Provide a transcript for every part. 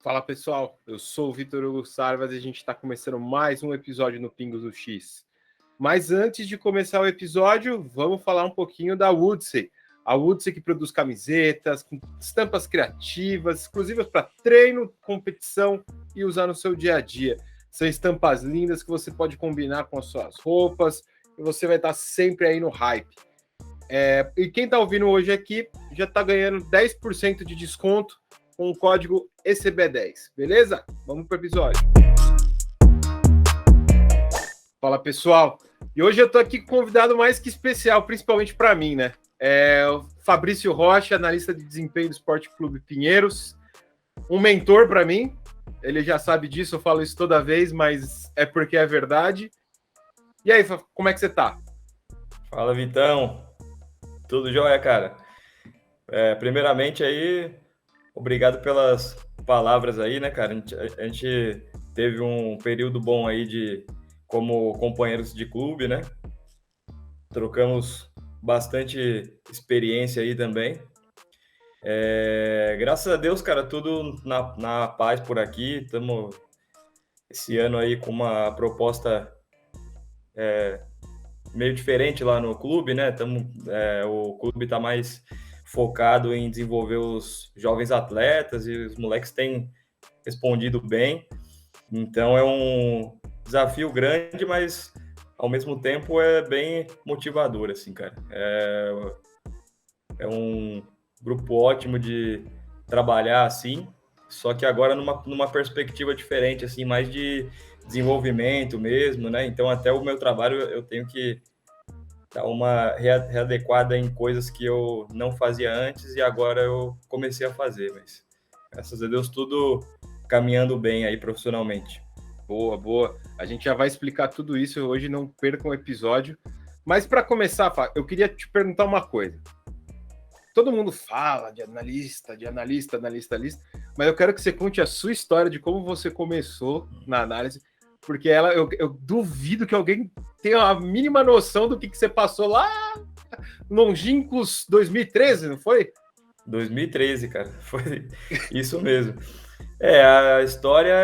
Fala pessoal, eu sou o Vitor Hugo Sarvas e a gente está começando mais um episódio no Pingos do X. Mas antes de começar o episódio, vamos falar um pouquinho da Woodsey. A Woodsey que produz camisetas com estampas criativas, exclusivas para treino, competição e usar no seu dia a dia. São estampas lindas que você pode combinar com as suas roupas e você vai estar sempre aí no hype. E quem está ouvindo hoje aqui já está ganhando 10% de desconto com o código ECB10, beleza? Vamos para o episódio. Fala pessoal, e hoje eu estou aqui com um convidado mais que especial, principalmente para mim, né? O Fabrício Rocha, analista de desempenho do Esporte Clube Pinheiros, um mentor para mim. Ele já sabe disso, eu falo isso toda vez, mas é porque é verdade. E aí, como é que você tá? Fala, Vitão. Tudo jóia, cara? Primeiramente aí, obrigado pelas palavras aí, né, cara? A gente teve um período bom aí como companheiros de clube, né? Trocamos bastante experiência aí também. Graças a Deus, cara, tudo na paz por aqui. Estamos esse ano aí com uma proposta meio diferente lá no clube, né? O clube está mais focado em desenvolver os jovens atletas e os moleques têm respondido bem. Então é um desafio grande, mas ao mesmo tempo é bem motivador, assim, cara. É um grupo ótimo de trabalhar assim, só que agora numa perspectiva diferente, assim, mais de desenvolvimento mesmo, né? Então até o meu trabalho eu tenho que dar uma readequada em coisas que eu não fazia antes e agora eu comecei a fazer, mas graças a Deus tudo caminhando bem aí profissionalmente. Boa, boa. A gente já vai explicar tudo isso hoje, não percam o episódio. Mas para começar, eu queria te perguntar uma coisa. Todo mundo fala de analista, mas eu quero que você conte a sua história de como você começou na análise, porque eu duvido que alguém tenha a mínima noção do que você passou lá longínquos 2013, não foi? 2013, cara, foi isso mesmo. A história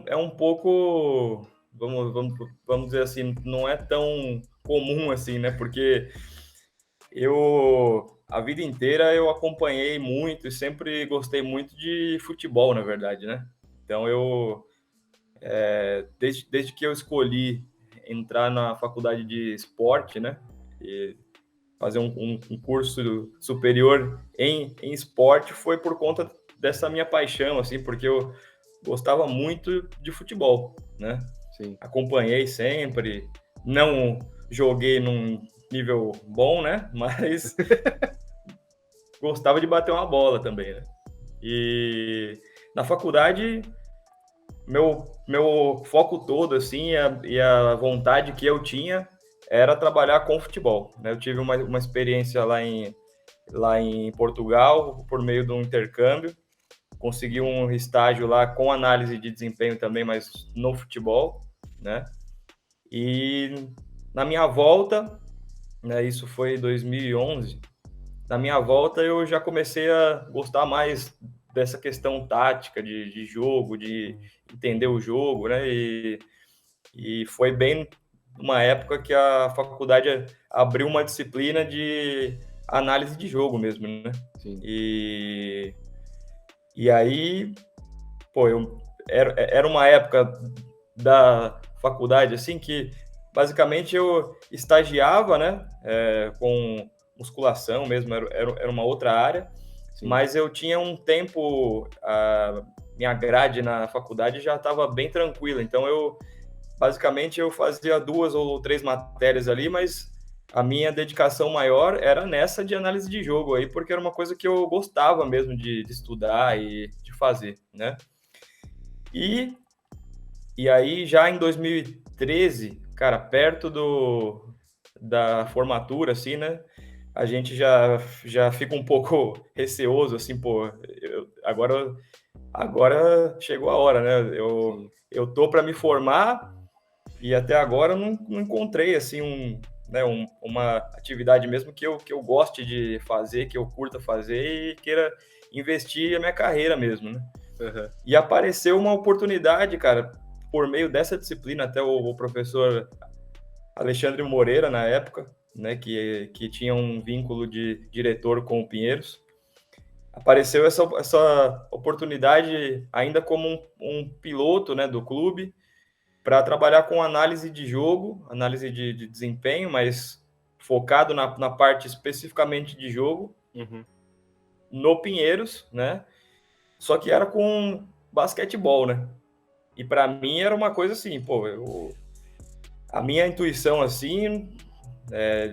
é um pouco, vamos dizer assim, não é tão comum assim, né? Porque a vida inteira eu acompanhei muito e sempre gostei muito de futebol, na verdade, né? Então desde que eu escolhi entrar na faculdade de esporte, né? E fazer um curso superior em esporte foi por conta dessa minha paixão, assim, porque eu gostava muito de futebol, né? Sim. Acompanhei sempre, não joguei num nível bom, né? Mas gostava de bater uma bola também, né? E na faculdade, meu foco todo, assim, e a vontade que eu tinha era trabalhar com futebol, né? Eu tive uma experiência lá em Portugal, por meio de um intercâmbio, consegui um estágio lá com análise de desempenho também, mas no futebol, né? E na minha volta, né, isso foi em 2011, na minha volta eu já comecei a gostar mais dessa questão tática de jogo, de entender o jogo, né? E foi bem numa época que a faculdade abriu uma disciplina de análise de jogo mesmo, né? Sim. E aí, pô, era uma época da faculdade, assim, que basicamente eu estagiava, né, com musculação mesmo, era uma outra área, sim, mas eu tinha um tempo, minha grade na faculdade já estava bem tranquila, então basicamente eu fazia 2 ou 3 matérias ali, mas a minha dedicação maior era nessa de análise de jogo aí, porque era uma coisa que eu gostava mesmo de estudar e de fazer, né? E aí, já em 2013, cara, perto da formatura, assim, né? A gente já fica um pouco receoso, assim, pô, agora chegou a hora, né? Eu tô para me formar e até agora eu não encontrei, assim, uma atividade mesmo que eu goste de fazer, que eu curta fazer e queira investir a minha carreira mesmo, né? Uhum. E apareceu uma oportunidade, cara, por meio dessa disciplina, até o professor Alexandre Moreira, na época, né, que tinha um vínculo de diretor com o Pinheiros, apareceu essa oportunidade ainda como um piloto, né, do clube, para trabalhar com análise de jogo, análise de desempenho, mas focado na parte especificamente de jogo, no Pinheiros, né? Só que era com basquetebol, né? E para mim era uma coisa assim, pô, a minha intuição assim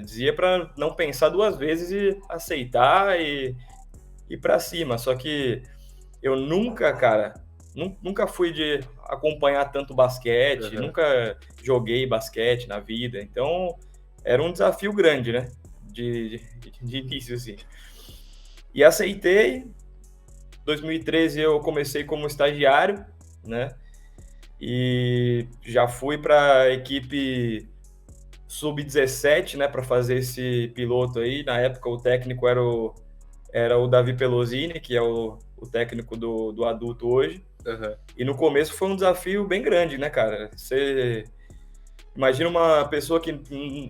dizia para não pensar duas vezes e aceitar e ir para cima. Só que eu nunca, cara, nunca fui de acompanhar tanto basquete, nunca joguei basquete na vida. Então era um desafio grande, né? De início, assim. E aceitei. 2013 eu comecei como estagiário, né? E já fui para a equipe sub-17, né, para fazer esse piloto aí. Na época o técnico era o Davi Pelosini, que é o técnico do adulto hoje. E no começo foi um desafio bem grande, né, cara? Você imagina uma pessoa que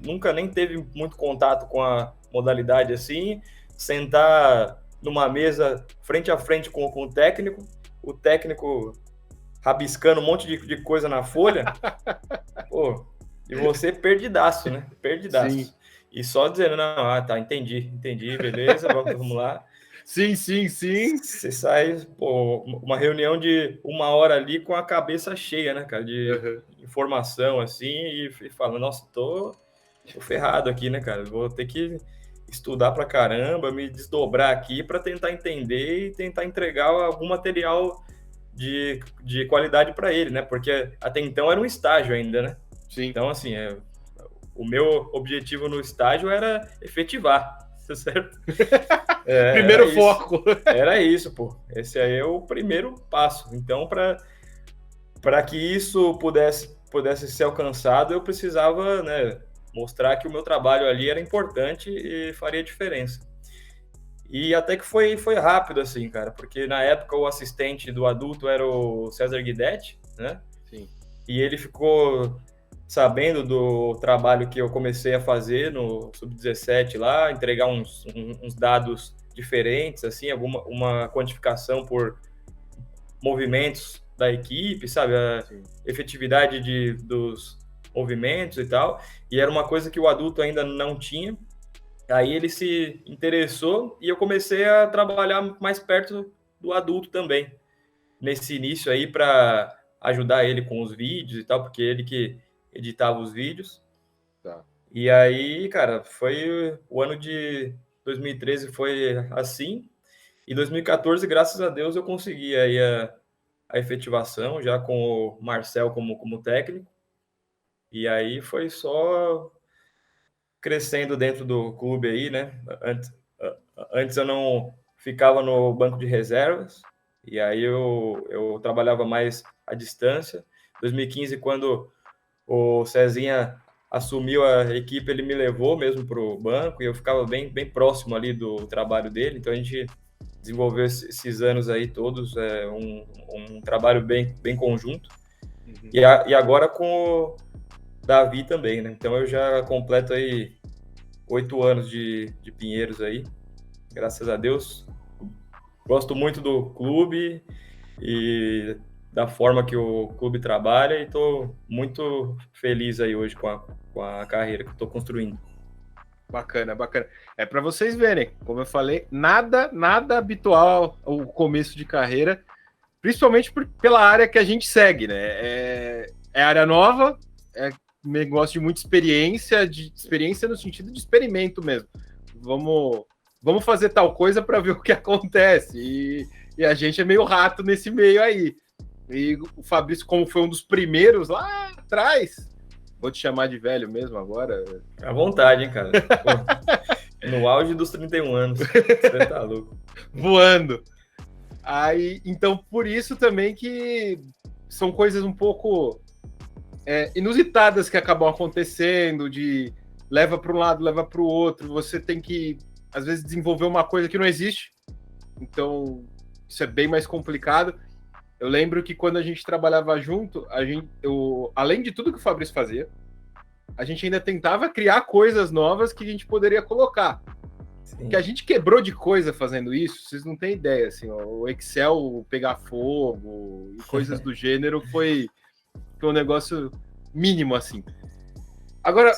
nunca nem teve muito contato com a modalidade assim, sentar numa mesa frente a frente com o técnico rabiscando um monte de coisa na folha, pô, e você perdidaço, né? Perdidaço. Sim. E só dizendo, não, tá, entendi, beleza, vamos lá. Sim. Você sai, pô, uma reunião de 1 hora ali com a cabeça cheia, né, cara, de informação, assim, e fala, nossa, tô ferrado aqui, né, cara, vou ter que estudar pra caramba, me desdobrar aqui para tentar entender e tentar entregar algum material de qualidade para ele, né, porque até então era um estágio ainda, né. Sim. Então, assim, o meu objetivo no estágio era efetivar, certo? Primeiro foco. Era isso, pô. Esse aí é o primeiro passo. Então, para que isso pudesse ser alcançado, eu precisava, né, mostrar que o meu trabalho ali era importante e faria diferença. E até que foi rápido, assim, cara, porque na época o assistente do adulto era o César Guidetti, né? Sim. E ele ficou sabendo do trabalho que eu comecei a fazer no Sub-17 lá, entregar uns dados diferentes, assim, uma quantificação por movimentos da equipe, sabe? A efetividade dos movimentos e tal. E era uma coisa que o adulto ainda não tinha. Aí ele se interessou e eu comecei a trabalhar mais perto do adulto também. Nesse início aí, para ajudar ele com os vídeos e tal, porque ele que editava os vídeos. Tá. E aí, cara, foi o ano de 2013 foi assim. E 2014, graças a Deus, eu consegui aí a efetivação, já com o Marcel como técnico. E aí foi só crescendo dentro do clube aí, né? Antes eu não ficava no banco de reservas, e aí eu trabalhava mais à distância. 2015, quando o Cezinha assumiu a equipe, ele me levou mesmo para o banco, e eu ficava bem próximo ali do trabalho dele, então a gente desenvolveu esses anos aí todos, um trabalho bem conjunto. E agora com o Davi também, né? Então eu já completo aí 8 anos de Pinheiros aí, graças a Deus. Gosto muito do clube e da forma que o clube trabalha, e estou muito feliz aí hoje com a carreira que estou construindo. Bacana. É para vocês verem, como eu falei, nada habitual o começo de carreira, principalmente pela área que a gente segue, né? É área nova, é negócio de muita experiência no sentido de experimento mesmo. Vamos fazer tal coisa para ver o que acontece. E a gente é meio rato nesse meio aí. E o Fabrício, como foi um dos primeiros lá atrás, vou te chamar de velho mesmo agora. À vontade, hein, cara. Pô, no auge dos 31 anos. Você tá louco. Voando. Aí, então, por isso também que são coisas um pouco inusitadas que acabam acontecendo, de leva para um lado, leva para o outro. Você tem que, às vezes, desenvolver uma coisa que não existe. Então, isso é bem mais complicado. Eu lembro que quando a gente trabalhava junto, além de tudo que o Fabrício fazia, a gente ainda tentava criar coisas novas que a gente poderia colocar. Sim. Que a gente quebrou de coisa fazendo isso, vocês não têm ideia, assim, ó, o Excel pegar fogo e coisas do gênero foi um negócio mínimo, assim. Agora,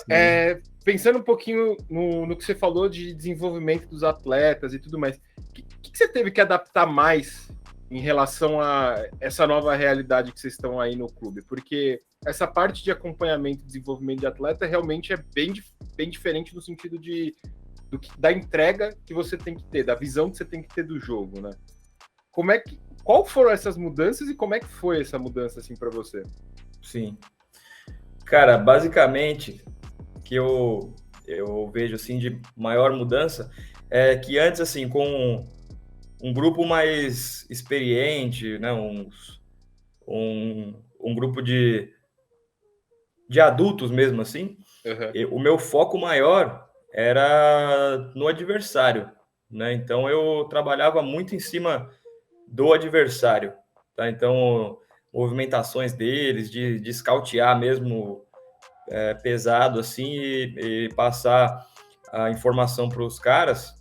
pensando um pouquinho no que você falou de desenvolvimento dos atletas e tudo mais, o que você teve que adaptar mais em relação a essa nova realidade que vocês estão aí no clube? Porque essa parte de acompanhamento e desenvolvimento de atleta realmente é bem diferente no sentido da entrega que você tem que ter, da visão que você tem que ter do jogo, né? Qual foram essas mudanças e como é que foi essa mudança assim para você? Sim. Cara, basicamente, que eu vejo assim de maior mudança é que antes, assim, com um grupo mais experiente, né, um grupo de adultos mesmo, assim, o meu foco maior era no adversário, né? Então eu trabalhava muito em cima do adversário, tá? Então movimentações deles, de escautear mesmo pesado assim e passar a informação para os caras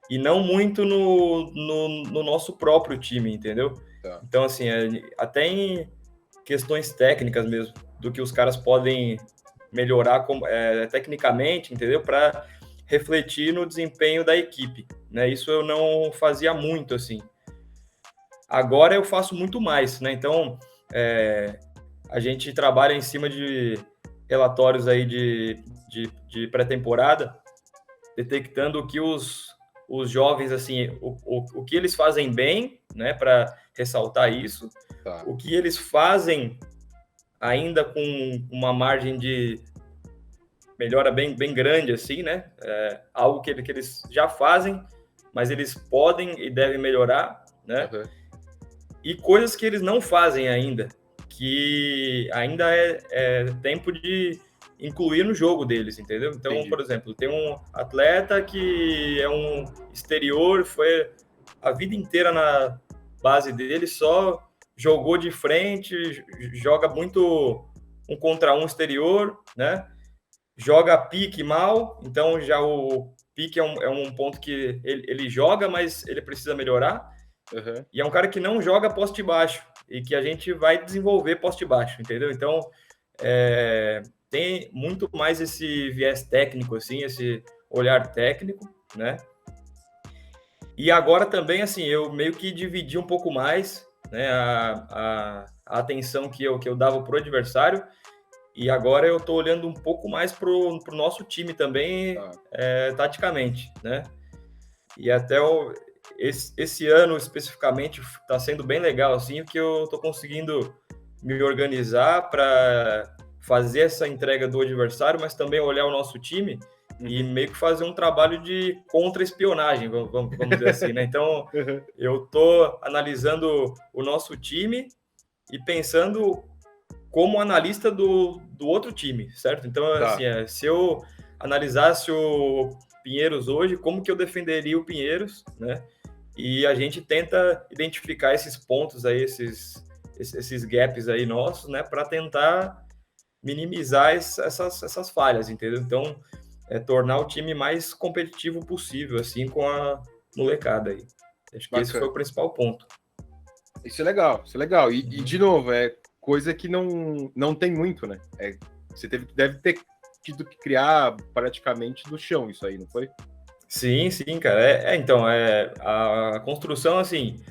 e não muito no nosso próprio time, entendeu? Tá. Então assim, até em questões técnicas mesmo, do que os caras podem melhorar tecnicamente, entendeu? Para refletir no desempenho da equipe, né? Isso eu não fazia muito, assim. Agora eu faço muito mais, né? Então, a gente trabalha em cima de relatórios aí de pré-temporada, detectando o que os jovens, assim, o que eles fazem bem, né? Para ressaltar isso, Tá. o que eles fazem ainda com uma margem de melhora bem grande, assim, né? Algo que eles já fazem, mas eles podem e devem melhorar, né? Uhum. E coisas que eles não fazem ainda, que ainda é tempo de incluir no jogo deles, entendeu? Então, Entendi. por exemplo, tem um atleta que é um exterior, foi a vida inteira na base dele, só jogou de frente, joga muito um contra um exterior, né? Joga pique mal, então já o pique é um ponto que ele joga, mas ele precisa melhorar. Uhum. E é um cara que não joga poste baixo e que a gente vai desenvolver poste baixo, entendeu? Então, tem muito mais esse viés técnico, assim, esse olhar técnico, né? E agora também, assim, eu meio que dividi um pouco mais, né, a atenção que eu dava pro adversário, e agora eu tô olhando um pouco mais pro nosso time também, taticamente, né? E até esse ano especificamente está sendo bem legal, assim, que eu tô conseguindo me organizar para fazer essa entrega do adversário, mas também olhar o nosso time e meio que fazer um trabalho de contra-espionagem, vamos dizer assim, né? Então, eu tô analisando o nosso time e pensando como analista do outro time, certo? Então, Tá. assim, se eu analisasse o Pinheiros hoje, como que eu defenderia o Pinheiros, né? E a gente tenta identificar esses pontos aí, esses gaps aí nossos, né? Para tentar minimizar essas falhas, entendeu? Então, tornar o time mais competitivo possível, assim, com a molecada aí. Acho que esse foi o principal ponto. Isso é legal, isso é legal. E de novo, é coisa que não tem muito, né? Você deve ter tido que criar praticamente do chão isso aí, não foi? Sim, cara. Então, a construção, assim,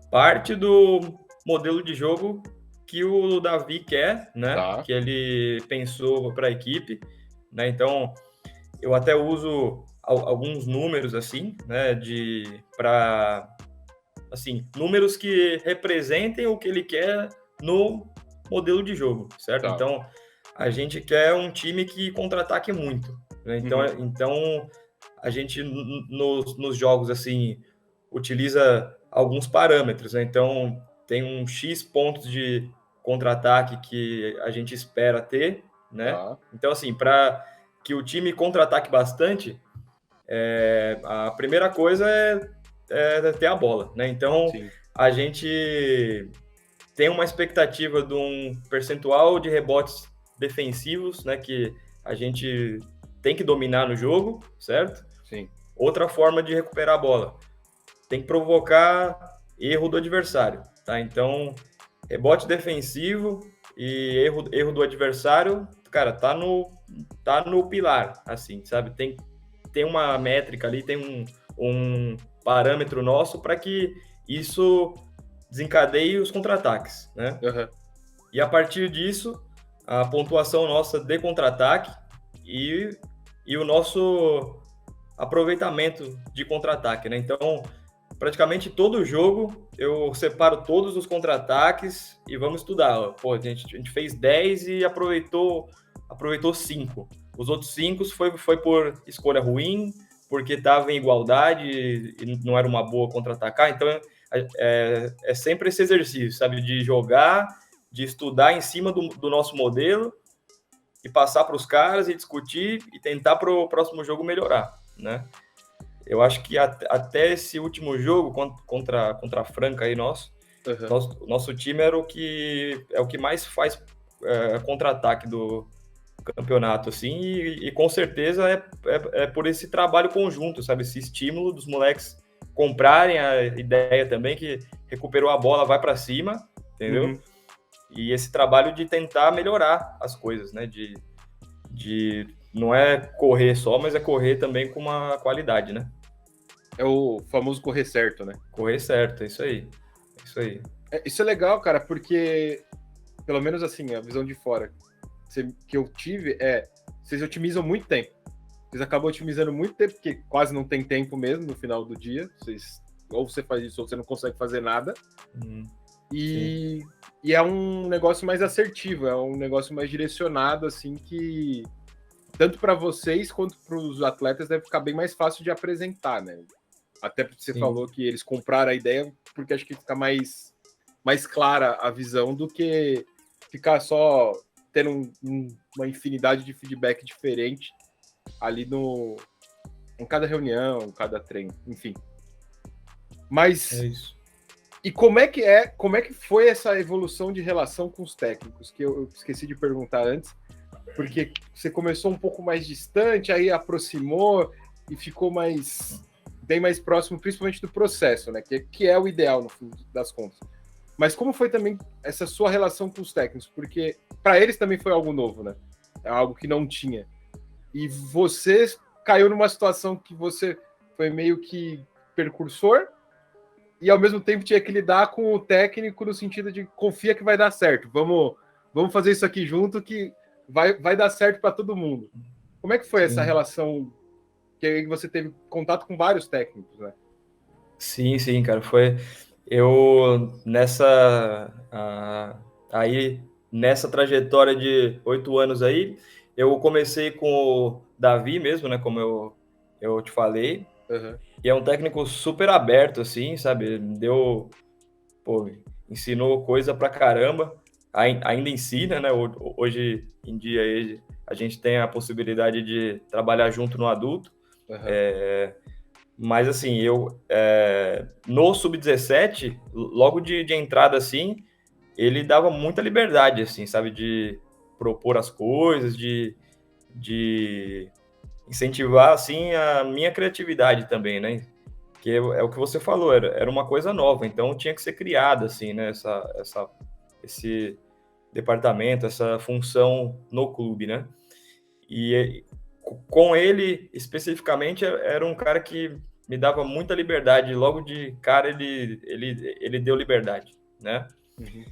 parte do modelo de jogo que o Davi quer, né? Tá. Que ele pensou para a equipe, né? Então, eu até uso alguns números, assim, né? Para assim, números que representem o que ele quer no modelo de jogo, certo? Tá. Então, a gente quer um time que contra-ataque muito, né? Então a gente nos jogos assim utiliza alguns parâmetros, né? Então tem um X pontos de contra-ataque que a gente espera ter, né? Tá. Então assim, para que o time contra-ataque bastante, a primeira coisa é ter a bola, né? Então Sim. a gente tem uma expectativa de um percentual de rebotes defensivos, né, que a gente tem que dominar no jogo, certo? Sim. Outra forma de recuperar a bola, tem que provocar erro do adversário, tá? Então, rebote defensivo e erro do adversário, cara, tá no pilar, assim, sabe? Tem uma métrica ali, tem um parâmetro nosso para que isso desencadeie os contra-ataques, né? Uhum. E a partir disso, a pontuação nossa de contra-ataque e o nosso aproveitamento de contra-ataque, né? Então, praticamente todo jogo eu separo todos os contra-ataques e vamos estudar. Pô, a gente fez 10 e aproveitou 5. Os outros 5 foi por escolha ruim, porque estava em igualdade e não era uma boa contra-atacar. Então, é sempre esse exercício, sabe? De jogar, de estudar em cima do nosso modelo e passar para os caras e discutir e tentar para o próximo jogo melhorar, né? Eu acho que até esse último jogo contra a Franca aí nosso time é o que mais faz contra-ataque do campeonato, assim, e com certeza é por esse trabalho conjunto, sabe? Esse estímulo dos moleques comprarem a ideia também que recuperou a bola, vai para cima, entendeu? Uhum. E esse trabalho de tentar melhorar as coisas, né? De não é correr só, mas é correr também com uma qualidade, né? É o famoso correr certo, né? Correr certo, é isso aí. É isso aí. Isso é legal, cara, porque, pelo menos assim, a visão de fora que eu tive vocês otimizam muito tempo. Vocês acabam otimizando muito tempo, porque quase não tem tempo mesmo no final do dia. Ou você faz isso, ou você não consegue fazer nada. E é um negócio mais assertivo, é um negócio mais direcionado, assim, que tanto para vocês quanto para os atletas deve ficar bem mais fácil de apresentar, né? Até porque você falou que eles compraram a ideia, porque acho que fica mais clara a visão do que ficar só tendo uma infinidade de feedback diferente ali em cada reunião, cada treino, enfim. Mas é isso. E como é que foi essa evolução de relação com os técnicos, que eu esqueci de perguntar antes, porque você começou um pouco mais distante, aí aproximou e ficou bem mais próximo, principalmente do processo, né? Que é o ideal, no fim das contas. Mas como foi também essa sua relação com os técnicos? Porque para eles também foi algo novo, né? É algo que não tinha. E você caiu numa situação que você foi meio que precursor, e ao mesmo tempo tinha que lidar com o técnico no sentido de confia que vai dar certo. Vamos fazer isso aqui junto que vai dar certo para todo mundo. Como é que foi essa relação que você teve contato com vários técnicos, né? Sim, cara. Foi eu nessa trajetória de 8 anos aí, eu comecei com o Davi mesmo, né? Como eu te falei. Uhum. E é um técnico super aberto, assim, sabe? Ensinou coisa pra caramba. Ainda ensina, né? Hoje em dia a gente tem a possibilidade de trabalhar junto no adulto. Uhum. Mas, assim, no Sub-17, logo de entrada, assim, ele dava muita liberdade, assim, sabe? De propor as coisas, de incentivar, assim, a minha criatividade também, né? Que é o que você falou, era uma coisa nova, então tinha que ser criada, assim, né? Esse departamento, essa função no clube, né? E com ele, especificamente, era um cara que me dava muita liberdade. Logo de cara, ele deu liberdade, né? Uhum.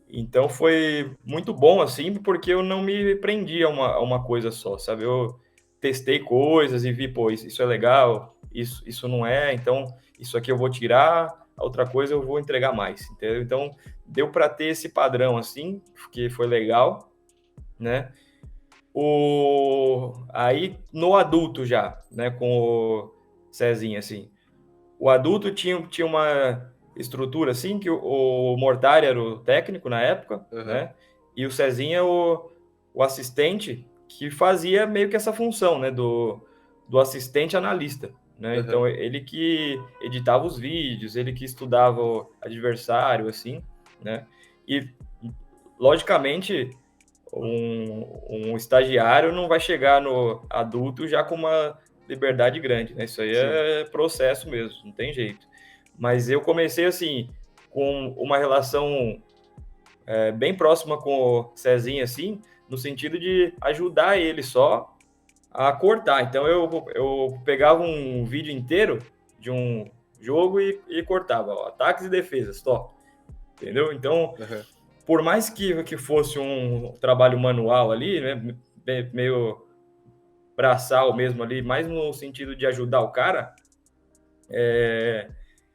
Então foi muito bom, assim, porque eu não me prendi a uma coisa só, sabe? Eu testei coisas e vi, pô, isso é legal, isso não é, então isso aqui eu vou tirar, a outra coisa eu vou entregar mais, entendeu? Então deu para ter esse padrão, assim, que foi legal, né? Aí no adulto já, né, com o Cezinha, assim, o adulto tinha uma estrutura assim, que o Mortari era o técnico na época, né? E o Cezinha o assistente que fazia meio que essa função, né? Do assistente analista, né? Então ele que editava os vídeos, ele que estudava o adversário, assim, né? E, logicamente, um estagiário não vai chegar no adulto já com uma liberdade grande, né? Isso aí é processo mesmo, não tem jeito. Mas eu comecei assim, com uma relação bem próxima com o Cezinha, assim, no sentido de ajudar ele só a cortar. Então eu pegava um vídeo inteiro de um jogo e cortava, ó, ataques e defesas, só. Entendeu? Então, por mais que fosse um trabalho manual ali, né, meio braçal mesmo ali, mais no sentido de ajudar o cara,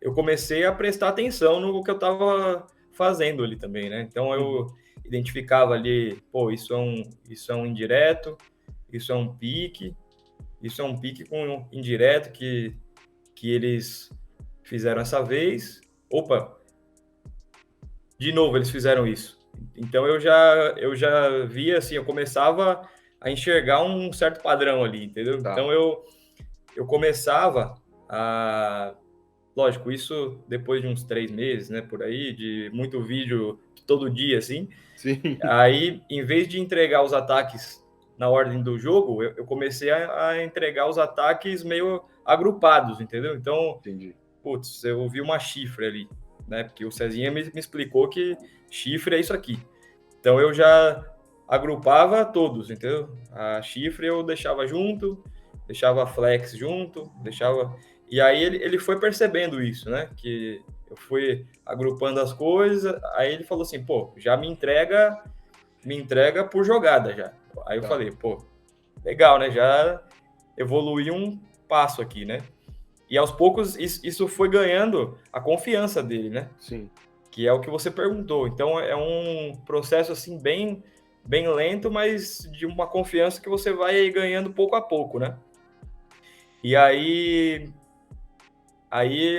eu comecei a prestar atenção no que eu estava fazendo ali também, né? Então eu identificava ali, pô, isso é um indireto, isso é um pique com um indireto que eles fizeram essa vez. Opa, de novo eles fizeram isso. Então eu já via assim, eu começava a enxergar um certo padrão ali, entendeu? Tá. Então eu começava a... Lógico, isso depois de uns 3 meses, né, por aí, de muito vídeo todo dia, assim. Sim. Aí, em vez de entregar os ataques na ordem do jogo, eu comecei a entregar os ataques meio agrupados, entendeu? Então, Entendi. putz, eu vi uma chifre ali, né? Porque o Cezinha me explicou que chifre é isso aqui. Então, eu já agrupava todos, entendeu? A chifre eu deixava junto, deixava flex junto, deixava... E aí ele foi percebendo isso, né? Que eu fui agrupando as coisas, aí ele falou assim, pô, já me entrega por jogada já. Aí eu falei, pô, legal, né? Já evolui um passo aqui, né? E aos poucos isso foi ganhando a confiança dele, né? Sim. Que é o que você perguntou. Então é um processo assim bem lento, mas de uma confiança que você vai ganhando pouco a pouco, né? E aí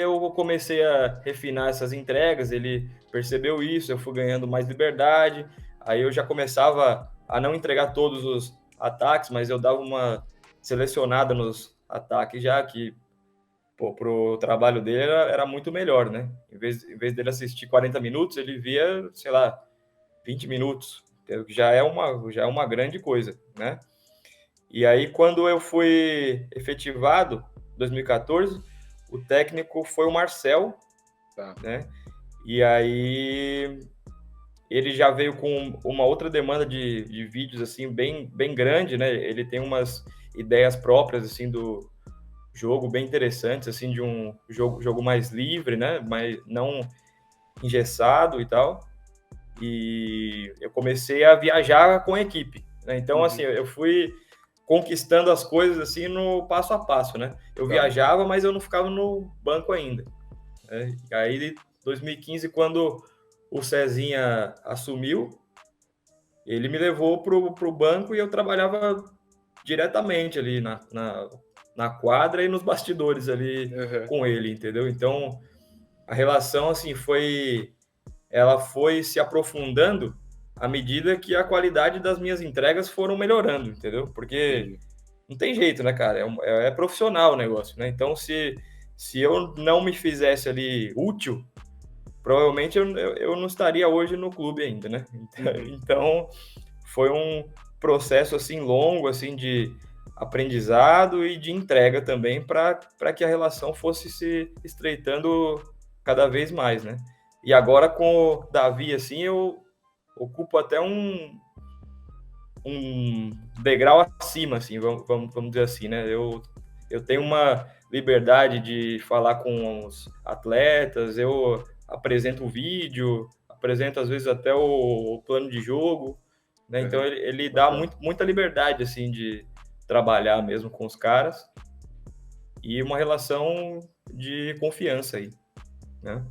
eu comecei a refinar essas entregas, ele percebeu isso, eu fui ganhando mais liberdade, aí eu já começava a não entregar todos os ataques, mas eu dava uma selecionada nos ataques já, que pro trabalho dele era muito melhor, né? Em vez dele assistir 40 minutos, ele via, sei lá, 20 minutos, que já é uma grande coisa, né? E aí, quando eu fui efetivado, em 2014, o técnico foi o Marcel, né? E aí ele já veio com uma outra demanda de vídeos assim bem grande, né? Ele tem umas ideias próprias assim do jogo bem interessantes, assim, de um jogo mais livre, né? Mas não engessado e tal. E eu comecei a viajar com a equipe, né? Então, assim, eu fui conquistando as coisas assim no passo a passo, né? Eu viajava, mas eu não ficava no banco ainda, né? E aí, 2015, quando o Cezinha assumiu, ele me levou pro banco e eu trabalhava diretamente ali na quadra e nos bastidores ali com ele, entendeu? Então, a relação, assim, ela foi se aprofundando à medida que a qualidade das minhas entregas foram melhorando, entendeu? Porque não tem jeito, né, cara? É profissional o negócio, né? Então, se eu não me fizesse ali útil, provavelmente eu não estaria hoje no clube ainda, né? Então, foi um processo, assim, longo, assim, de aprendizado e de entrega também para que a relação fosse se estreitando cada vez mais, né? E agora com o Davi, assim, eu ocupo até um degrau acima, assim, vamos dizer assim, né? Eu tenho uma liberdade de falar com os atletas, eu apresento o vídeo, apresento às vezes até o plano de jogo, né? Então ele dá muita liberdade, assim, de trabalhar mesmo com os caras e uma relação de confiança aí, né?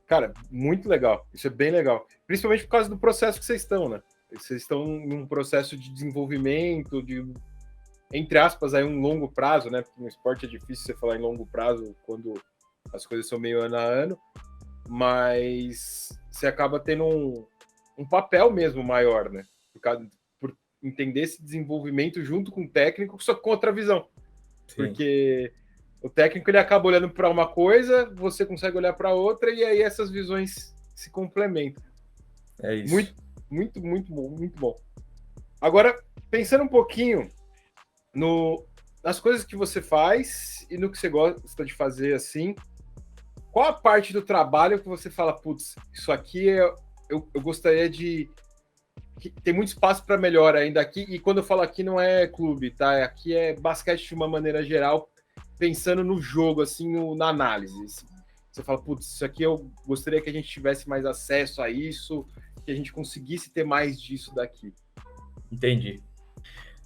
Cara, muito legal. Isso é bem legal. Principalmente por causa do processo que vocês estão, né? Vocês estão num processo de desenvolvimento, entre aspas, aí um longo prazo, né? Porque no esporte é difícil você falar em longo prazo quando as coisas são meio ano a ano, mas você acaba tendo um papel mesmo maior, né? Por entender esse desenvolvimento junto com o técnico, só com outra visão. Sim. Porque o técnico ele acaba olhando para uma coisa, você consegue olhar para outra, e aí essas visões se complementam. É isso. Muito, muito, muito bom, muito bom. Agora, pensando um pouquinho nas coisas que você faz e no que você gosta de fazer, assim, qual a parte do trabalho que você fala, putz, isso aqui eu gostaria de... Tem muito espaço para melhora ainda aqui, e quando eu falo aqui não é clube, tá? Aqui é basquete de uma maneira geral, pensando no jogo, assim, na análise. Assim. Você fala, putz, isso aqui eu gostaria que a gente tivesse mais acesso a isso, que a gente conseguisse ter mais disso daqui. Entendi.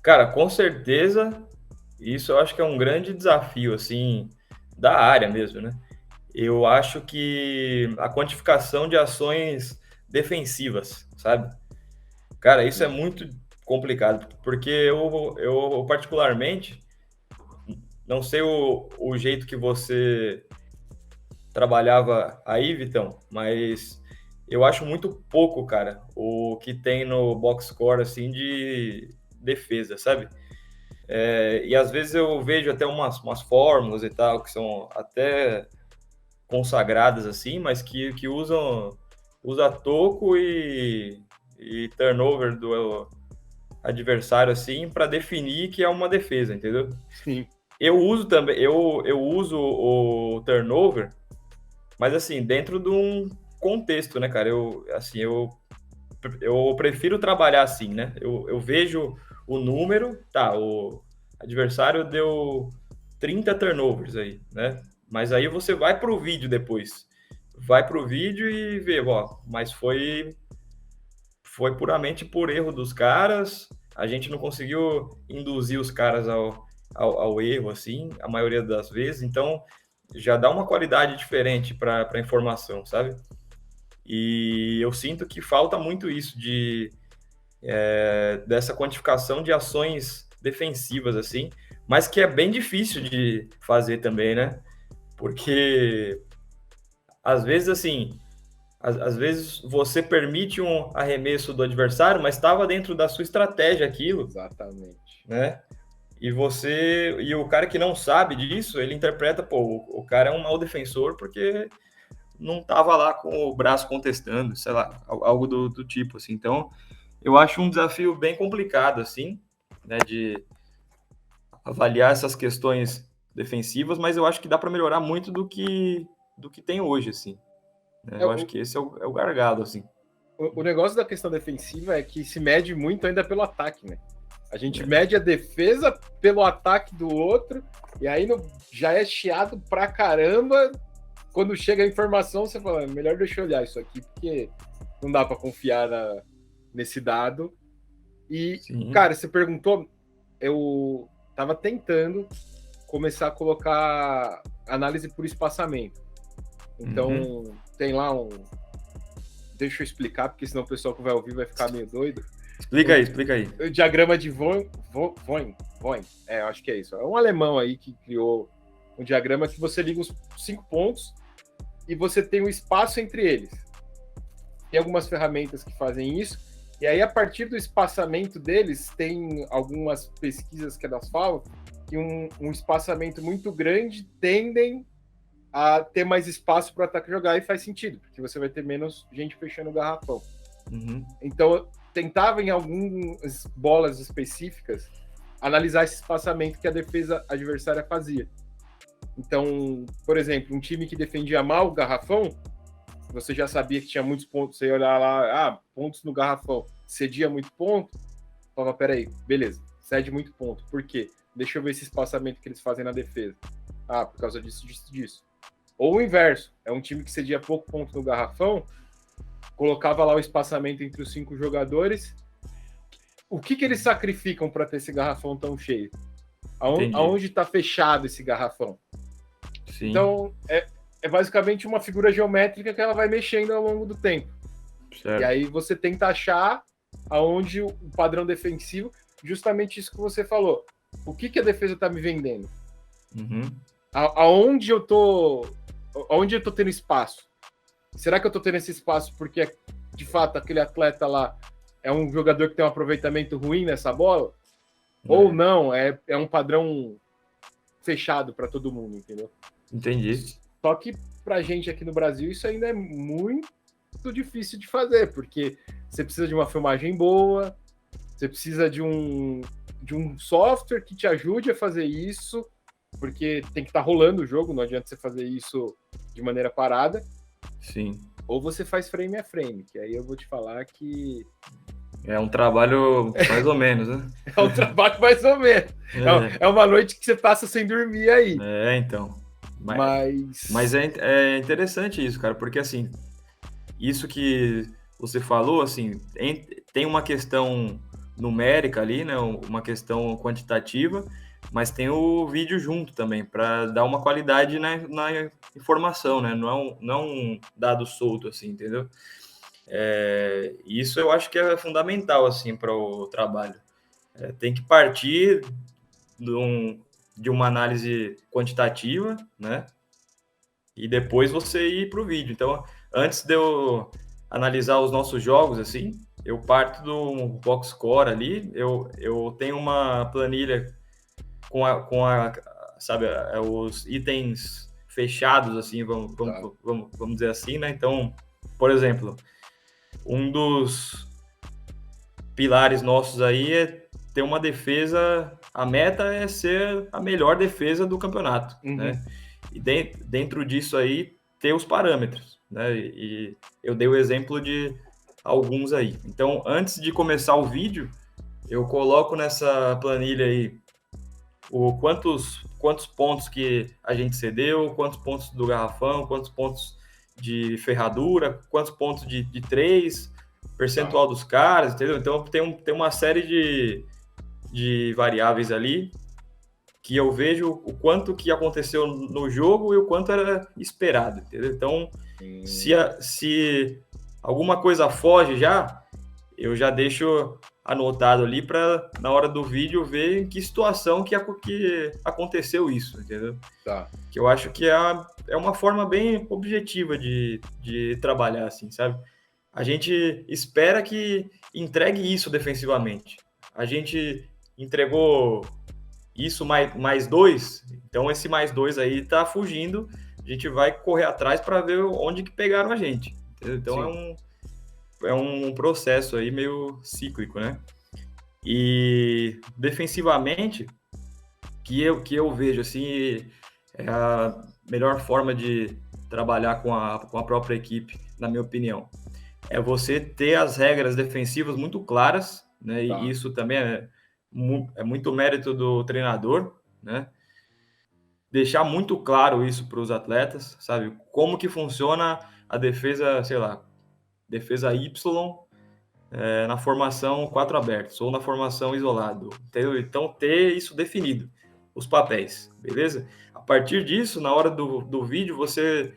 Cara, com certeza, isso eu acho que é um grande desafio, assim, da área mesmo, né? Eu acho que a quantificação de ações defensivas, sabe? Cara, isso é muito complicado, porque eu particularmente, não sei o jeito que você trabalhava aí, Vitão, mas eu acho muito pouco, cara, o que tem no box score, assim, de defesa, sabe? E às vezes eu vejo até umas fórmulas e tal, que são até consagradas, assim, mas que usa toco e turnover do adversário, assim, para definir que é uma defesa, entendeu? Sim. Eu uso também, eu uso o turnover, mas assim, dentro de um contexto, né, cara? Eu prefiro trabalhar assim, né? Eu vejo o número, tá, o adversário deu 30 turnovers aí, né? Mas aí você vai pro vídeo depois. Vai pro vídeo e vê, ó, mas foi puramente por erro dos caras, a gente não conseguiu induzir os caras ao erro, assim, a maioria das vezes, então já dá uma qualidade diferente para a informação, sabe? E eu sinto que falta muito isso dessa quantificação de ações defensivas, assim, mas que é bem difícil de fazer também, né? Porque às vezes, assim, às vezes você permite um arremesso do adversário, mas estava dentro da sua estratégia aquilo, Exatamente. né? E o cara que não sabe disso, ele interpreta, pô, o cara é um mau defensor porque não estava lá com o braço contestando, sei lá, algo do tipo, assim. Então, eu acho um desafio bem complicado, assim, né, de avaliar essas questões defensivas, mas eu acho que dá para melhorar muito do que tem hoje, assim. Né? É, Eu acho que esse é o gargalo, assim. o negócio da questão defensiva é que se mede muito ainda pelo ataque, né? A gente mede a defesa pelo ataque do outro, e aí já é chiado pra caramba. Quando chega a informação, você fala, melhor deixa eu olhar isso aqui, porque não dá para confiar nesse dado. E, Sim. cara, você perguntou, eu tava tentando começar a colocar análise por espaçamento. Então, tem lá um... Deixa eu explicar, porque senão o pessoal que vai ouvir vai ficar meio doido. Explica aí. O diagrama de Voin, eu acho que é isso. É um alemão aí que criou um diagrama que você liga os 5 pontos e você tem um espaço entre eles. Tem algumas ferramentas que fazem isso, e aí a partir do espaçamento deles, tem algumas pesquisas que elas falam que um espaçamento muito grande tendem a ter mais espaço para o ataque jogar, e faz sentido, porque você vai ter menos gente fechando o garrafão. Uhum. Então, tentava em algumas bolas específicas analisar esse espaçamento que a defesa adversária fazia. Então, por exemplo, um time que defendia mal o garrafão, você já sabia que tinha muitos pontos, você ia olhar lá, pontos no garrafão, cedia muito ponto, falava, peraí, beleza, cede muito ponto. Por quê? Deixa eu ver esse espaçamento que eles fazem na defesa. Por causa disso, disso, disso. Ou o inverso, é um time que cedia pouco ponto no garrafão, colocava lá o espaçamento entre os 5 jogadores. O que eles sacrificam para ter esse garrafão tão cheio? Aonde está fechado esse garrafão? Sim. Então, é basicamente uma figura geométrica que ela vai mexendo ao longo do tempo. Certo. E aí você tenta achar aonde o padrão defensivo, justamente isso que você falou. O que a defesa está me vendendo? Uhum. Aonde eu tô tendo espaço? Será que eu tô tendo esse espaço porque, de fato, aquele atleta lá é um jogador que tem um aproveitamento ruim nessa bola? Ou não, é um padrão fechado para todo mundo, entendeu? Entendi. Só que pra gente aqui no Brasil isso ainda é muito difícil de fazer, porque você precisa de uma filmagem boa, você precisa de um software que te ajude a fazer isso, porque tem que estar rolando o jogo, não adianta você fazer isso de maneira parada. Sim. Ou você faz frame a frame, que aí eu vou te falar que... É um trabalho mais ou menos, né? É um trabalho mais ou menos. É uma noite que você passa sem dormir aí. Então. Mas é interessante isso, cara, porque assim, isso que você falou, assim, tem uma questão numérica ali, né? Uma questão quantitativa, mas tem o vídeo junto também, para dar uma qualidade na informação, né? Não é um dado solto, assim, entendeu? Isso eu acho que é fundamental, assim, para o trabalho. Tem que partir de uma análise quantitativa, né? E depois você ir para o vídeo. Então, antes de eu analisar os nossos jogos, assim, eu parto do box score ali, eu tenho uma planilha sabe, os itens fechados, assim, vamos dizer assim, né? Então, por exemplo, um dos pilares nossos aí é ter uma defesa, a meta é ser a melhor defesa do campeonato, né? E dentro disso aí, ter os parâmetros, né? E eu dei o exemplo de alguns aí. Então, antes de começar o vídeo, eu coloco nessa planilha aí quantos pontos que a gente cedeu, quantos pontos do garrafão, quantos pontos de ferradura, quantos pontos de 3, percentual dos caras, entendeu? Então tem uma série de variáveis ali que eu vejo o quanto que aconteceu no jogo e o quanto era esperado, entendeu? Então, se alguma coisa foge eu já deixo anotado ali para, na hora do vídeo, ver em que situação que aconteceu isso, entendeu? Tá. Que eu acho que é uma forma bem objetiva de trabalhar, assim, sabe? A gente espera que entregue isso defensivamente. A gente entregou isso mais 2, então esse mais 2 aí tá fugindo, a gente vai correr atrás para ver onde que pegaram a gente, entendeu? Então é um processo aí meio cíclico, né? E defensivamente, que eu vejo assim, é a melhor forma de trabalhar com a própria equipe, na minha opinião. É você ter as regras defensivas muito claras, né? E isso também é muito mérito do treinador, né? Deixar muito claro isso para os atletas, sabe? Como que funciona a defesa, sei lá, defesa Y na formação 4 abertos ou na formação isolado, entendeu? Então, ter isso definido, os papéis, beleza? A partir disso, na hora do vídeo, você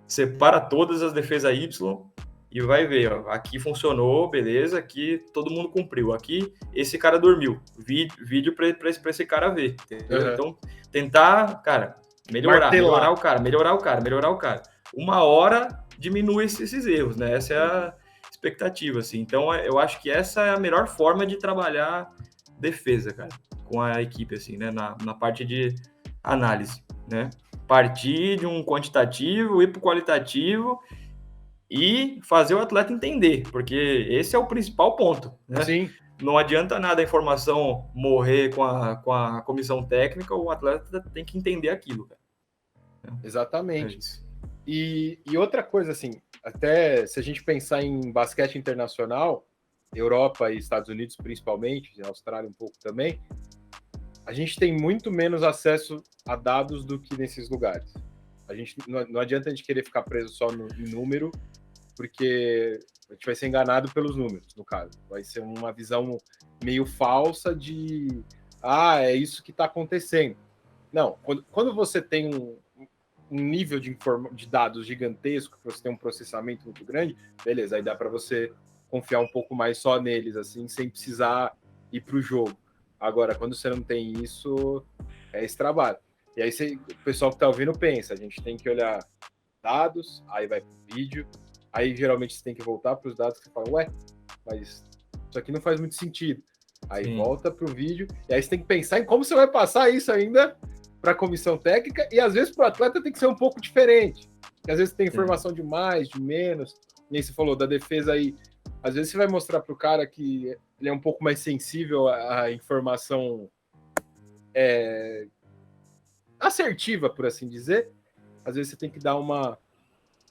separa todas as defesas Y e vai ver, ó, aqui funcionou, beleza, aqui todo mundo cumpriu, aqui esse cara dormiu, vídeo para esse cara ver, entendeu? Então, tentar, cara, melhorar o cara. Uma hora diminui esses erros, né? Essa é a expectativa, assim. Então, eu acho que essa é a melhor forma de trabalhar defesa, cara, com a equipe, assim, né? Na parte de análise, né? Partir de um quantitativo, ir para o qualitativo e fazer o atleta entender, porque esse é o principal ponto, né? Sim. Não adianta nada a informação morrer com a comissão técnica, o atleta tem que entender aquilo, cara. Exatamente. E outra coisa, assim, até se a gente pensar em basquete internacional, Europa e Estados Unidos principalmente, Austrália um pouco também, a gente tem muito menos acesso a dados do que nesses lugares. A gente não adianta a gente querer ficar preso só em número, porque a gente vai ser enganado pelos números, no caso. Vai ser uma visão meio falsa de é isso que está acontecendo. Não, quando você tem um nível de dados gigantesco, que você tem um processamento muito grande, beleza, aí dá para você confiar um pouco mais só neles, assim, sem precisar ir para o jogo. Agora, quando você não tem isso, é esse trabalho. E aí o pessoal que está ouvindo pensa, a gente tem que olhar dados, aí vai para o vídeo, aí geralmente você tem que voltar para os dados que você fala, mas isso aqui não faz muito sentido. Aí volta para o vídeo, e aí você tem que pensar em como você vai passar isso ainda para a comissão técnica, e às vezes para o atleta tem que ser um pouco diferente. Porque às vezes tem informação de mais, de menos, nem você falou, da defesa aí, às vezes você vai mostrar para o cara que ele é um pouco mais sensível à informação assertiva, por assim dizer. Às vezes você tem que dar uma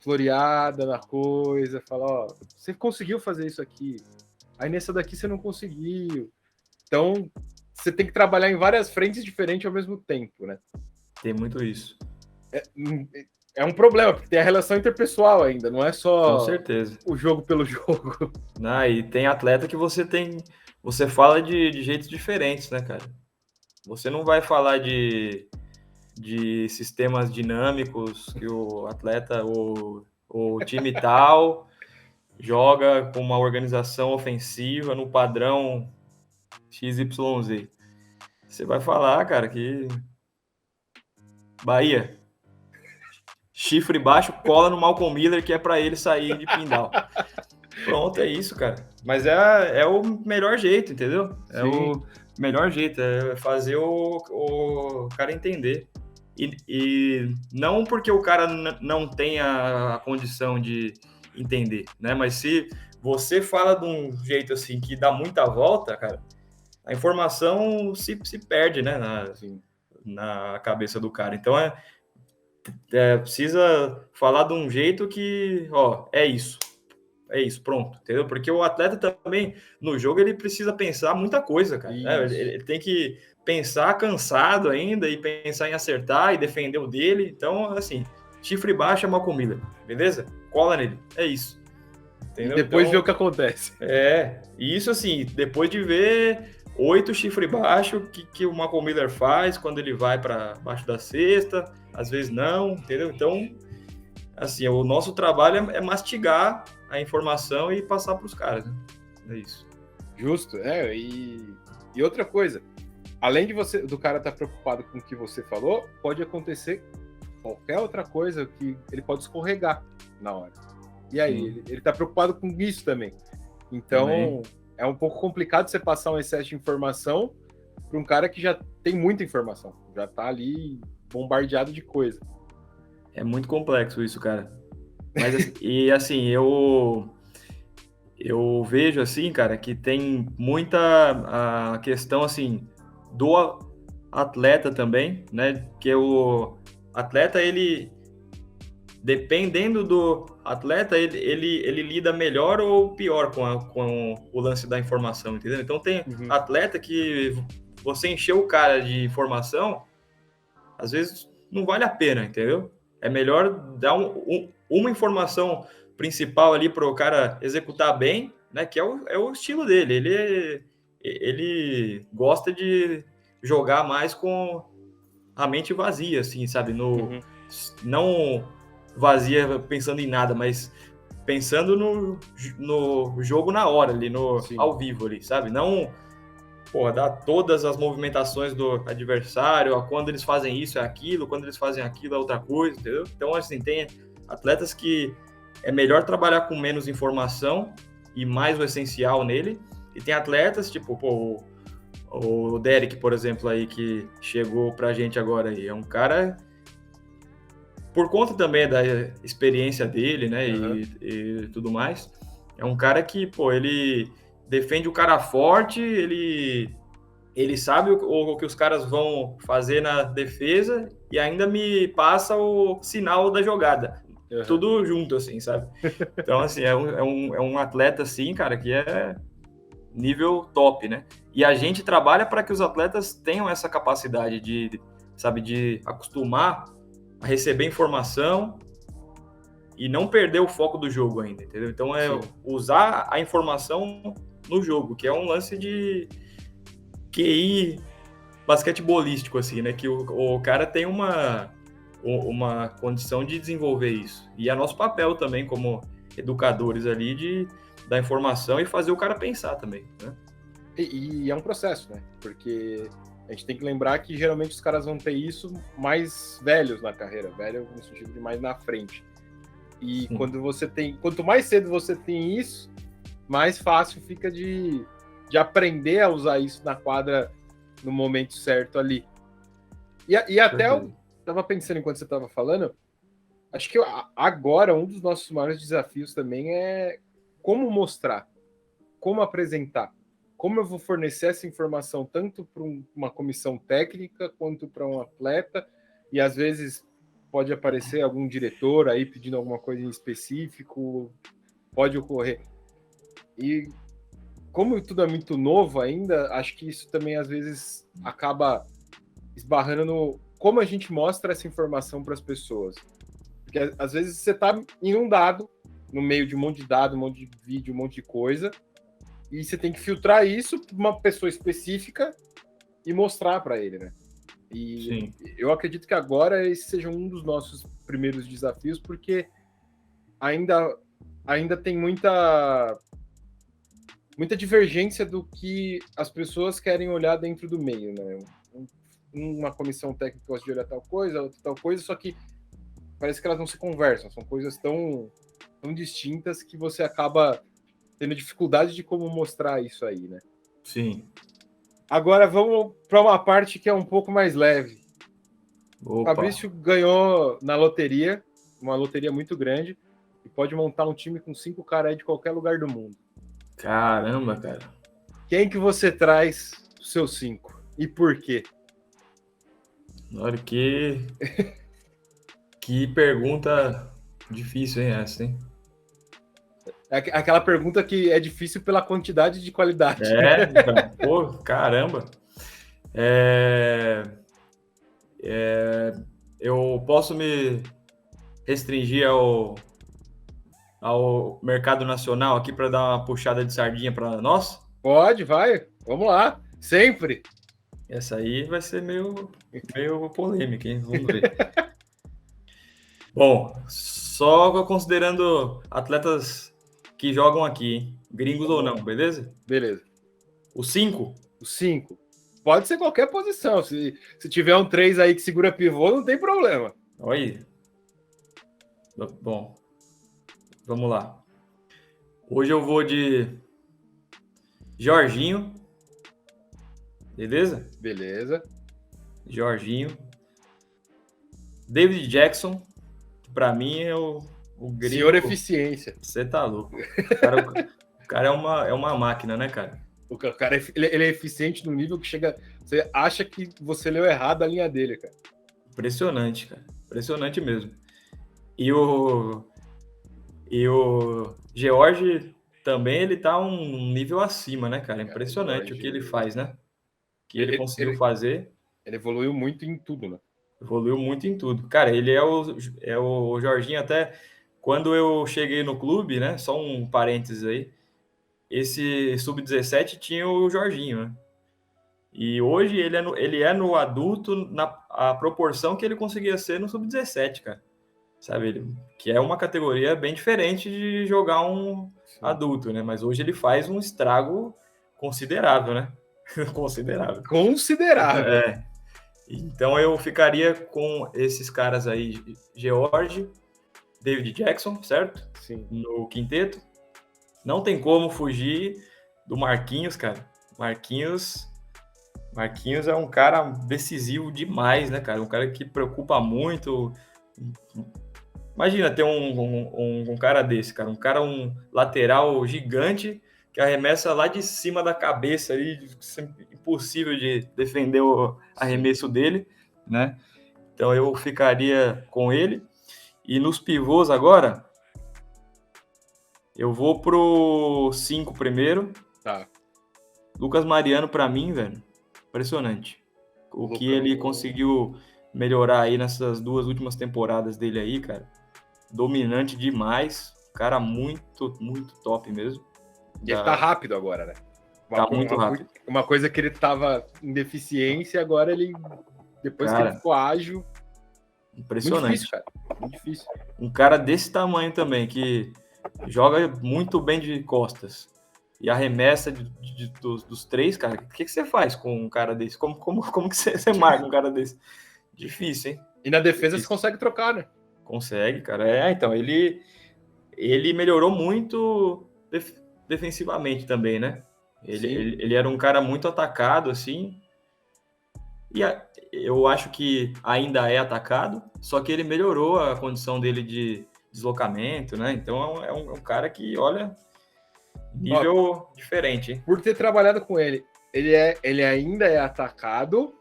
floreada na coisa, falar, ó, você conseguiu fazer isso aqui, aí nessa daqui você não conseguiu. Então, você tem que trabalhar em várias frentes diferentes ao mesmo tempo, né? Tem muito isso. É um problema, porque tem a relação interpessoal ainda, não é só Com certeza. O jogo pelo jogo. E tem atleta que você fala de jeitos diferentes, né, cara? Você não vai falar de sistemas dinâmicos que o atleta, o time tal joga com uma organização ofensiva no padrão XYZ. Você vai falar, cara, que Bahia, chifre baixo, cola no Malcolm Miller, que é para ele sair de Pindal. Pronto, é isso, cara. Mas é o melhor jeito, entendeu? É o melhor jeito, é fazer o cara entender. E não porque o cara não tenha a condição de entender, né? Mas se você fala de um jeito assim que dá muita volta, cara, a informação se perde, né? Na cabeça do cara. Então precisa falar de um jeito que, ó, é isso, pronto, entendeu? Porque o atleta também, no jogo, ele precisa pensar muita coisa, cara. Né? Ele tem que pensar cansado ainda e pensar em acertar e defender o dele. Então, assim, chifre baixo é Malcolm Miller, beleza? Cola nele, é isso. Entendeu? E depois ver o que acontece. E isso assim, depois de ver 8 chifre baixo que o Malcolm Miller faz quando ele vai para baixo da cesta, às vezes não, entendeu? Então, assim, o nosso trabalho é mastigar a informação e passar para os caras, né? É isso. Justo, e outra coisa, além do cara estar preocupado com o que você falou, pode acontecer qualquer outra coisa que ele pode escorregar na hora. E aí, ele tá preocupado com isso também. Então, é um pouco complicado você passar um excesso de informação para um cara que já tem muita informação, já tá ali bombardeado de coisa. É muito complexo isso, cara. Mas, e assim, eu vejo assim, cara, que tem muita a questão assim do atleta também, né? Que o atleta, ele, dependendo do atleta, ele lida melhor ou pior com o lance da informação, entendeu? Então tem atleta que você encheu o cara de informação, às vezes não vale a pena, entendeu? É melhor dar uma informação principal ali para o cara executar bem, né? Que é o estilo dele. Ele gosta de jogar mais com a mente vazia, assim, sabe? Não vazia pensando em nada, mas pensando no jogo na hora, ali, ao vivo, ali, sabe? Não, dar todas as movimentações do adversário, quando eles fazem isso é aquilo, quando eles fazem aquilo é outra coisa, entendeu? Então, assim, tem atletas que é melhor trabalhar com menos informação e mais o essencial nele, e tem atletas, tipo, o Derek, por exemplo, aí, que chegou pra gente agora aí, é um cara, por conta também da experiência dele, né, e tudo mais, é um cara que, ele defende o cara forte, ele sabe o que os caras vão fazer na defesa e ainda me passa o sinal da jogada. Tudo junto, assim, sabe? Então, assim, é um atleta, assim, cara, que é nível top, né? E a gente trabalha para que os atletas tenham essa capacidade de acostumar a receber informação e não perder o foco do jogo ainda, entendeu? Então, usar a informação no jogo, que é um lance de QI basquetebolístico, assim, né? Que o cara tem uma condição de desenvolver isso. E é nosso papel também, como educadores ali, de dar informação e fazer o cara pensar também, né? E é um processo, né? Porque a gente tem que lembrar que geralmente os caras vão ter isso mais velhos na carreira, velho no sentido de mais na frente. E quanto mais cedo você tem isso, mais fácil fica de aprender a usar isso na quadra no momento certo ali. E até eu tava pensando enquanto você tava falando, Acho que agora um dos nossos maiores desafios também é como mostrar, como apresentar, como eu vou fornecer essa informação tanto para uma comissão técnica quanto para um atleta, e às vezes pode aparecer algum diretor aí pedindo alguma coisa em específico, pode ocorrer. E como tudo é muito novo ainda, acho que isso também às vezes acaba esbarrando no como a gente mostra essa informação para as pessoas. Porque às vezes você está inundado no meio de um monte de dado, um monte de vídeo, um monte de coisa, e você tem que filtrar isso para uma pessoa específica e mostrar para ele, né? E Sim. eu acredito que agora esse seja um dos nossos primeiros desafios, porque ainda tem muita divergência do que as pessoas querem olhar dentro do meio, né? Uma comissão técnica gosta de olhar tal coisa, outra tal coisa, só que parece que elas não se conversam, são coisas tão distintas que você acaba tendo dificuldade de como mostrar isso aí, né? Sim. Agora vamos para uma parte que é um pouco mais leve. O Opa. Fabrício ganhou na loteria, uma loteria muito grande, e pode montar um time com 5 caras aí de qualquer lugar do mundo. Caramba, cara. Quem que você traz os seus 5? E por quê? Olha que pergunta difícil, hein, essa, hein? É aquela pergunta que é difícil pela quantidade de qualidade. Então, pô, caramba. Eu posso me restringir ao mercado nacional aqui para dar uma puxada de sardinha para nós? Pode, vai. Vamos lá. Sempre. Essa aí vai ser meio polêmica, hein? Vamos ver. Bom, só considerando atletas que jogam aqui, hein? Gringos ou não, beleza? Beleza. O 5? O 5. Pode ser qualquer posição. Se tiver um 3 aí que segura pivô, não tem problema. Olha aí. Bom, vamos lá. Hoje eu vou de Jorginho. Beleza? Beleza. Jorginho. David Jackson, que pra mim é o gringo. Senhor Eficiência. Você tá louco. O cara é uma máquina, né, cara? O cara ele é eficiente no nível que chega. Você acha que você leu errado a linha dele, cara. Impressionante, cara. Impressionante mesmo. E o George também, ele tá um nível acima, né, cara? Impressionante o que ele faz, né? O que ele conseguiu fazer. Ele evoluiu muito em tudo, né? Evoluiu muito em tudo. Cara, ele é o Jorginho até quando eu cheguei no clube, né? Só um parênteses aí. Esse sub-17 tinha o Jorginho, né? E hoje ele é no adulto a proporção que ele conseguia ser no sub-17, cara. Sabe? Que é uma categoria bem diferente de jogar um adulto, né? Mas hoje ele faz um estrago considerável, né? Considerável. Considerável. É. Então eu ficaria com esses caras aí, George, David Jackson, certo? Sim. No quinteto. Não tem como fugir do Marquinhos, cara. Marquinhos é um cara decisivo demais, né, cara? Um cara que preocupa muito. Imagina ter um cara desse, cara. Um lateral gigante que arremessa lá de cima da cabeça ali, impossível de defender o arremesso dele, né? Então eu ficaria com ele. E nos pivôs agora, eu vou pro 5 primeiro. Tá. Lucas Mariano, pra mim, velho, impressionante. O que ele conseguiu melhorar aí nessas 2 últimas temporadas dele aí, cara. Dominante demais. Cara muito, muito top mesmo. E ele tá rápido agora, né? Muito rápido. Uma coisa que ele tava em deficiência, agora ele, depois que ele ficou ágil... Impressionante. Muito difícil, cara. Muito difícil. Um cara desse tamanho também, que joga muito bem de costas e arremessa dos 3, cara. O que você faz com um cara desse? Como que você marca um cara desse? Difícil, hein? E na defesa você consegue trocar, né? Consegue, cara. Então, ele melhorou muito defensivamente também, né? Ele era um cara muito atacado, assim. Eu acho que ainda é atacado, só que ele melhorou a condição dele de deslocamento, né? Então é um cara que, olha, Ó, nível diferente, hein? por ter trabalhado com ele, ele ainda é atacado,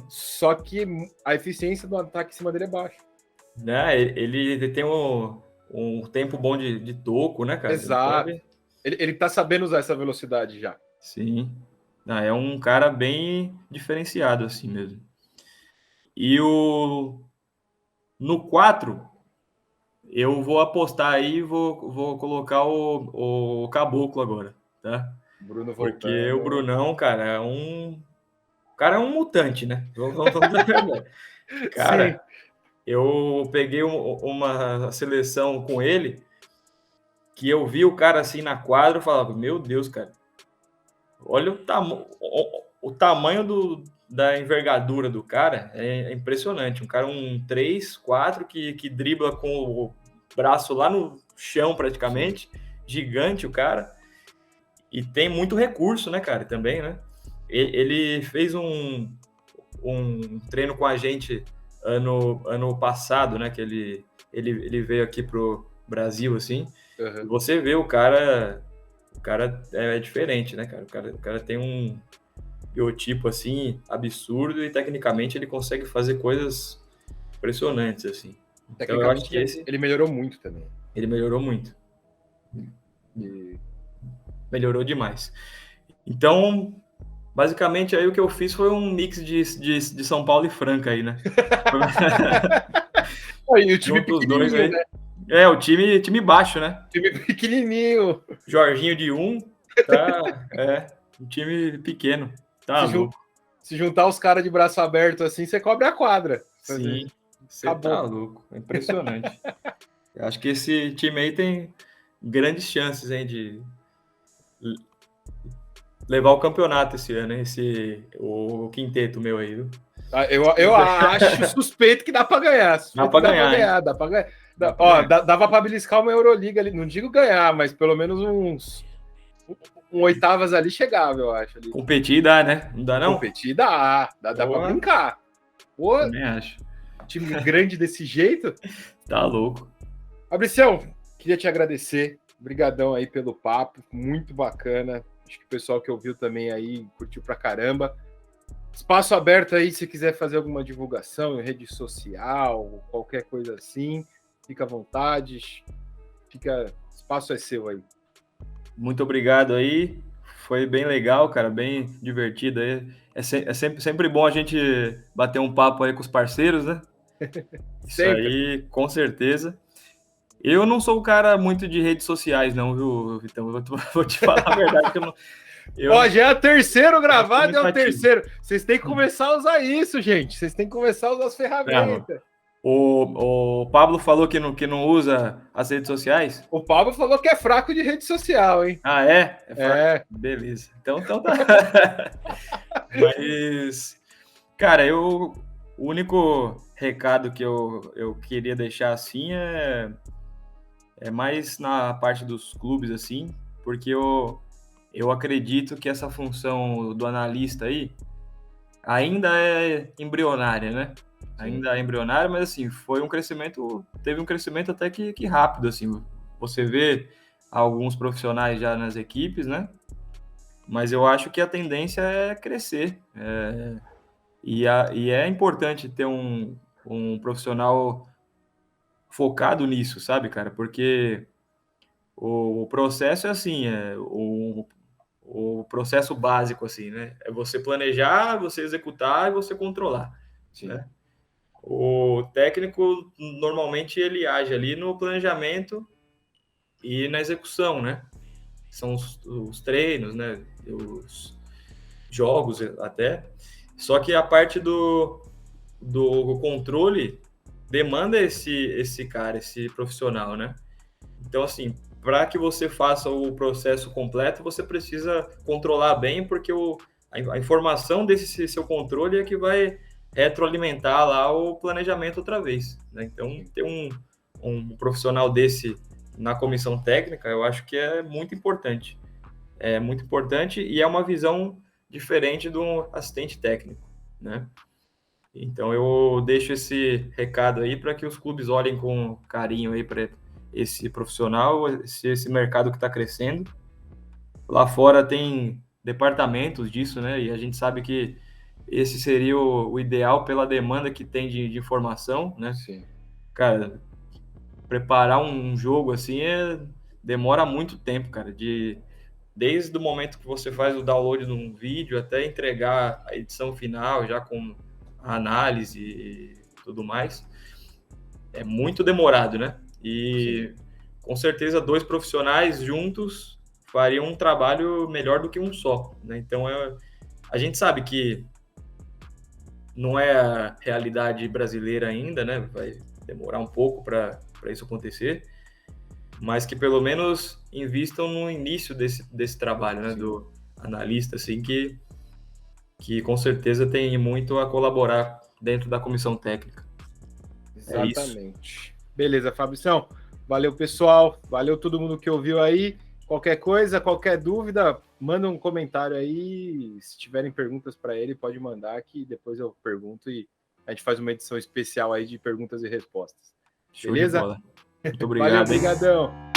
só que a eficiência do ataque em cima dele é baixa. Né? Ele tem um tempo bom de toco, né, cara? Exato. Ele tá sabendo usar essa velocidade já. Sim. É um cara bem diferenciado, assim mesmo. E no 4, eu vou apostar aí e vou colocar o Caboclo agora, tá? Bruno Porque o voltando. Brunão, cara, o cara é um mutante, né? Vamos falar a verdade. Sim. Cara, eu peguei uma seleção com ele que eu vi o cara assim na quadra e falava, meu Deus, cara, olha o tamanho da envergadura do cara, é impressionante. Um cara, um 3, 4, que dribla com o braço lá no chão praticamente, gigante o cara, e tem muito recurso, né, cara, também, né? Ele fez um treino com a gente ano passado, né, que ele veio aqui pro Brasil, assim, e você vê o cara é diferente, né, cara? O cara tem um biotipo, assim, absurdo e, tecnicamente, ele consegue fazer coisas impressionantes, assim. Então, eu acho Tecnicamente, que ele melhorou muito também. ele melhorou muito. Melhorou demais. Então, basicamente, aí o que eu fiz foi um mix de São Paulo e Franca aí, né? E o time pequenininho, aí, né? O time baixo, né? Time pequenininho. Jorginho de 1, tá? Um time pequeno. Tá louco. Se juntar os caras de braço aberto assim, você cobre a quadra. Sim, você tá louco. É impressionante. Eu acho que esse time aí tem grandes chances, hein, de levar o campeonato esse ano, hein? O quinteto meu aí, viu? Eu acho suspeito que dá para ganhar. Dá para ganhar. Dá para ganhar. Dava para beliscar uma Euroliga ali. Não digo ganhar, mas pelo menos um oitavas ali chegava, eu acho. Ali. Competir dá, né? Não dá, não? Competir dá para brincar. Pô, também acho. Time grande desse jeito. Tá louco. Fabricião, queria te agradecer. Obrigadão aí pelo papo, muito bacana. Acho que o pessoal que ouviu também aí curtiu pra caramba. Espaço aberto aí, se quiser fazer alguma divulgação em rede social, qualquer coisa assim, fica à vontade. Espaço é seu aí. Muito obrigado aí. Foi bem legal, cara, bem divertido aí. É sempre bom a gente bater um papo aí com os parceiros, né? Isso aí, com certeza. Eu não sou o cara muito de redes sociais, não, viu, Vitão? Vou te falar a verdade que eu não. Ó, já é o terceiro gravado, é o terceiro. Vocês têm que começar a usar isso, gente. Vocês têm que começar a usar as ferramentas. O Pablo falou que não usa as redes sociais? O Pablo falou que é fraco de rede social, hein? Ah, é? É. Beleza. Então tá. Mas, cara, o único recado que eu queria deixar assim é mais na parte dos clubes, assim, porque eu acredito que essa função do analista aí ainda é embrionária, né? Ainda é embrionária, mas assim, teve um crescimento até que rápido, assim. Você vê alguns profissionais já nas equipes, né? Mas eu acho que a tendência é crescer. E é importante ter um profissional focado nisso, sabe, cara? Porque o processo é assim, o processo básico, assim, né? É você planejar, você executar e você controlar, né? O técnico, normalmente, ele age ali no planejamento e na execução, né? São os treinos, né? Os jogos até. Só que a parte do controle demanda esse cara, esse profissional, né? Então, assim, para que você faça o processo completo, você precisa controlar bem, porque a informação desse seu controle é que vai retroalimentar lá o planejamento outra vez, né? Então, ter um profissional desse na comissão técnica, eu acho que é muito importante. É muito importante e é uma visão diferente do assistente técnico, né? Então eu deixo esse recado aí para que os clubes olhem com carinho aí para esse profissional, esse mercado que está crescendo. Lá fora tem departamentos disso, né? E a gente sabe que esse seria o ideal pela demanda que tem de informação, né? Sim. Cara, preparar um jogo assim demora muito tempo, cara. Desde o momento que você faz o download de um vídeo até entregar a edição final, já com a análise e tudo mais, é muito demorado, né? E com certeza 2 profissionais juntos fariam um trabalho melhor do que um só, né? Então a gente sabe que não é a realidade brasileira ainda, né? Vai demorar um pouco para isso acontecer, mas que pelo menos invistam no início desse trabalho, né? Do analista, assim, que com certeza tem muito a colaborar dentro da comissão técnica. Exatamente. É isso. Beleza, Fabrição. Valeu, pessoal. Valeu todo mundo que ouviu aí. Qualquer coisa, qualquer dúvida, manda um comentário aí. Se tiverem perguntas para ele, pode mandar que depois eu pergunto e a gente faz uma edição especial aí de perguntas e respostas. Show Beleza? de bola. Muito Valeu, obrigado, hein? brigadão.